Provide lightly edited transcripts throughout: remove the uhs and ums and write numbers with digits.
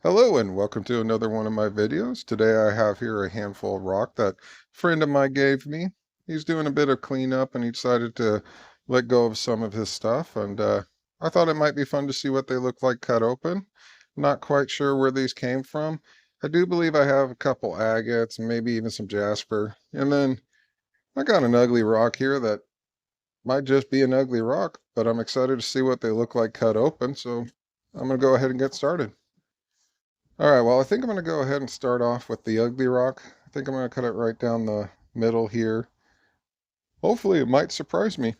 Hello and welcome to another one of my videos. Today I have here a handful of rock that a friend of mine gave me. He's doing a bit of cleanup and he decided to let go of some of his stuff and I thought it might be fun to see what they look like cut open. Not quite sure where these came from. I do believe I have a couple agates and maybe even some jasper. And then I got an ugly rock here that might just be an ugly rock, but I'm excited to see what they look like cut open, so I'm going to go ahead and get started. All right, well, I think I'm going to go ahead and start off with the ugly rock. I think I'm going to cut it right down the middle here. Hopefully it might surprise me.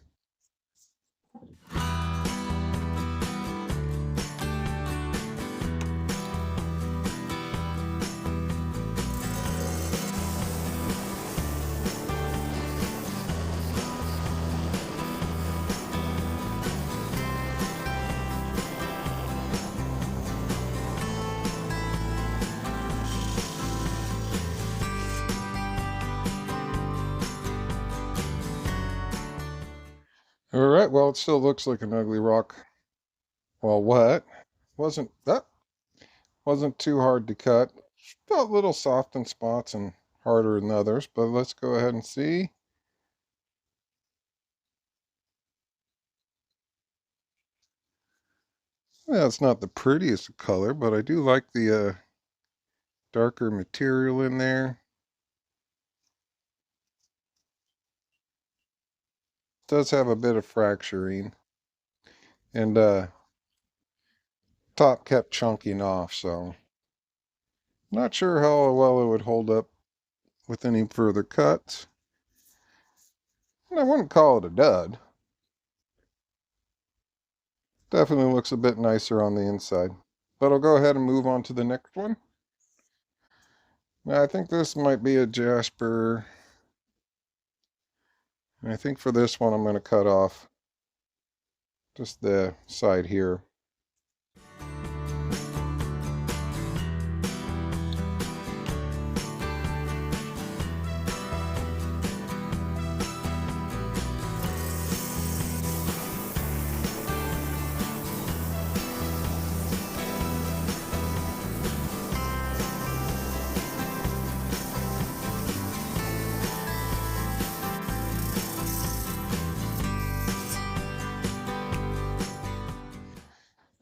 All right, well, it still looks like an ugly rock. Well, what? That wasn't too hard to cut. Felt a little soft in spots and harder than others, but let's go ahead and see. Yeah, it's not the prettiest of color, but I do like the darker material in there. It does have a bit of fracturing, and top kept chunking off, so not sure how well it would hold up with any further cuts. And I wouldn't call it a dud. Definitely looks a bit nicer on the inside. But I'll go ahead and move on to the next one. Now, I think this might be a Jasper. And I think for this one I'm going to cut off just the side here.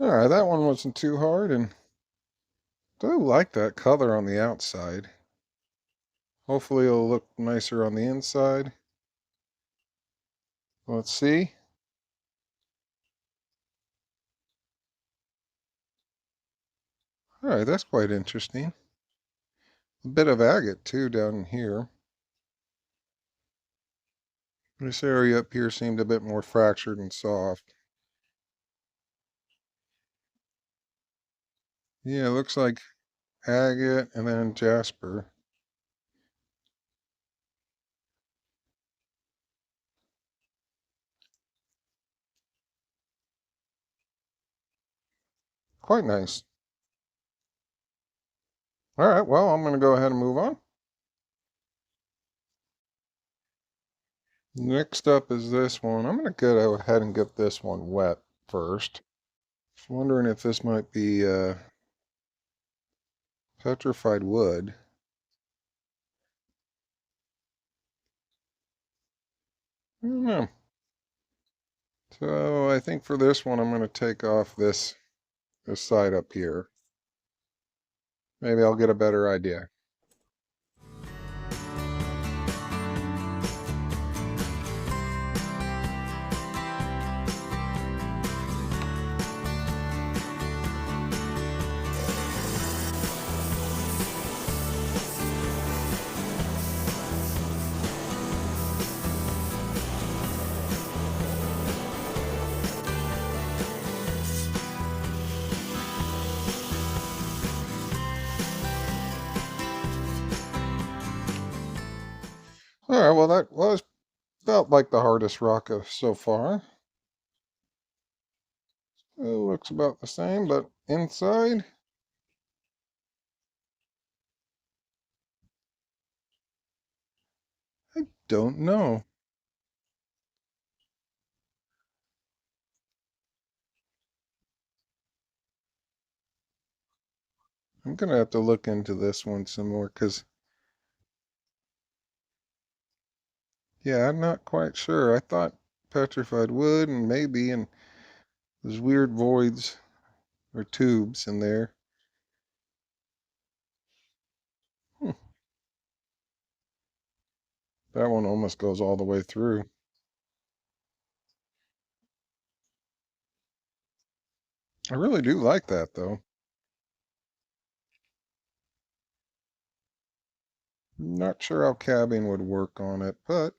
Alright, that one wasn't too hard, and I do like that color on the outside. Hopefully it'll look nicer on the inside. Let's see. Alright, that's quite interesting. A bit of agate too down here. This area up here seemed a bit more fractured and soft. Yeah, it looks like agate and then jasper. Quite nice. All right, well, I'm going to go ahead and move on. Next up is this one. I'm going to go ahead and get this one wet first. Just wondering if this might be petrified wood. I don't know. So I think for this one, I'm going to take off this side up here. Maybe I'll get a better idea. All right, well, that was felt like the hardest rock so far. It looks about the same, but inside, I don't know. I'm gonna have to look into this one some more because, yeah, I'm not quite sure. I thought petrified wood and maybe, and there's weird voids or tubes in there. Hmm, that one almost goes all the way through. I really do like that though. Not sure how cabbing would work on it, but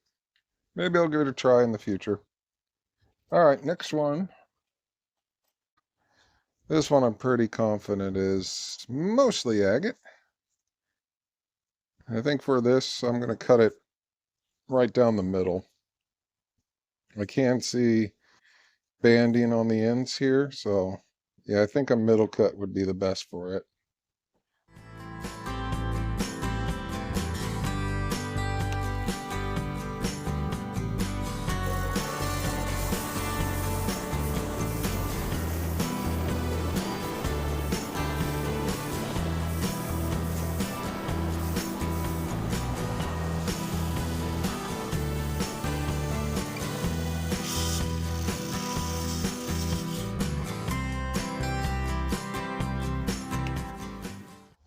maybe I'll give it a try in the future. All right, next one. This one I'm pretty confident is mostly agate. I think for this, I'm going to cut it right down the middle. I can see banding on the ends here, so yeah, I think a middle cut would be the best for it.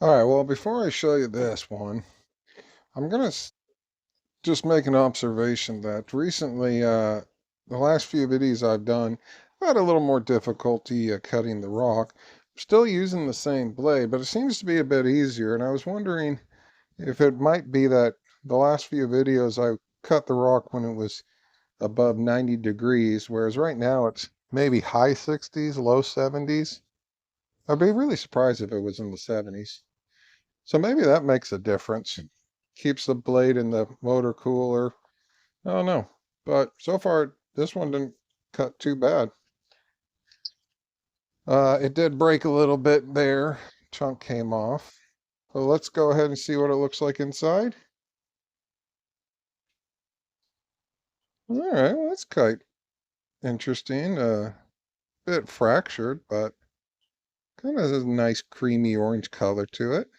All right, well, before I show you this one, I'm going to just make an observation that recently, the last few videos I've done, I've had a little more difficulty cutting the rock. I'm still using the same blade, but it seems to be a bit easier. And I was wondering if it might be that the last few videos I cut the rock when it was above 90 degrees, whereas right now it's maybe high 60s, low 70s. I'd be really surprised if it was in the 70s. So maybe that makes a difference. Keeps the blade and the motor cooler. I don't know. But so far, this one didn't cut too bad. It did break a little bit there. Chunk came off. So let's go ahead and see what it looks like inside. All right, well, that's quite interesting. Bit fractured, but kind of has a nice creamy orange color to it.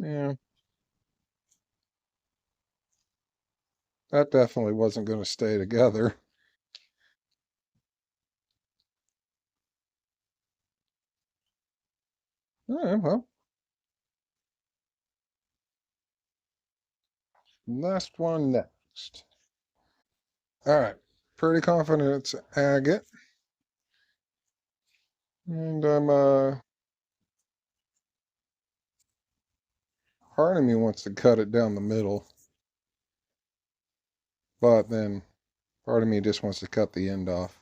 Yeah, that definitely wasn't going to stay together. All right, well, last one next. All right, pretty confident it's agate. And part of me wants to cut it down the middle, but then part of me just wants to cut the end off.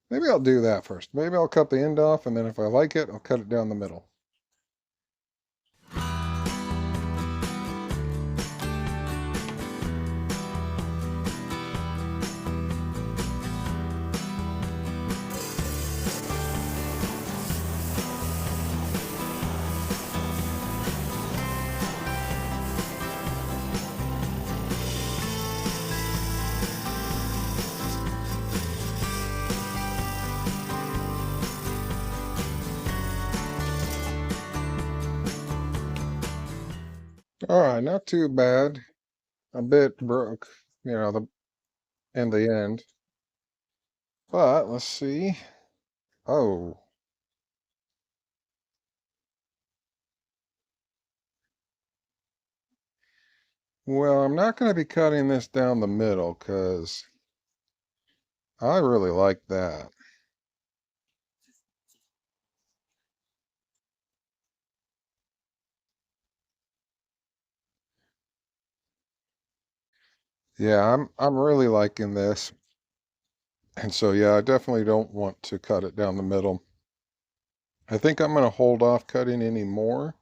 Maybe I'll do that first. Maybe I'll cut the end off, and then if I like it, I'll cut it down the middle. All right, not too bad. A bit broke, the in the end. But let's see. Oh, well, I'm not going to be cutting this down the middle because I really like that. Yeah, I'm really liking this. And so yeah, I definitely don't want to cut it down the middle. I think I'm going to hold off cutting any more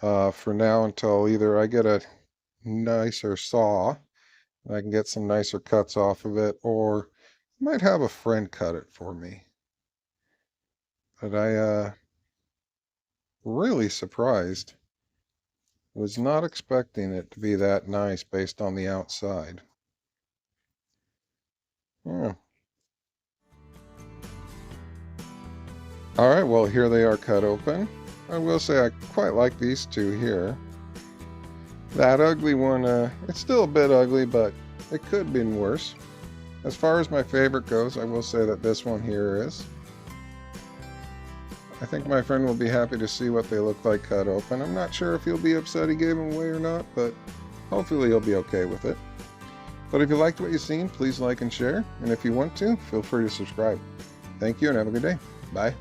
for now until either I get a nicer saw, and I can get some nicer cuts off of it, or I might have a friend cut it for me. But I really surprised. Was not expecting it to be that nice based on the outside. Yeah. Alright, well here they are cut open. I will say I quite like these two here. That ugly one, it's still a bit ugly, but it could have been worse. As far as my favorite goes, I will say that this one here is. I think my friend will be happy to see what they look like cut open. I'm not sure if he'll be upset he gave them away or not, but hopefully he'll be okay with it. But if you liked what you've seen, please like and share. And if you want to, feel free to subscribe. Thank you and have a good day. Bye.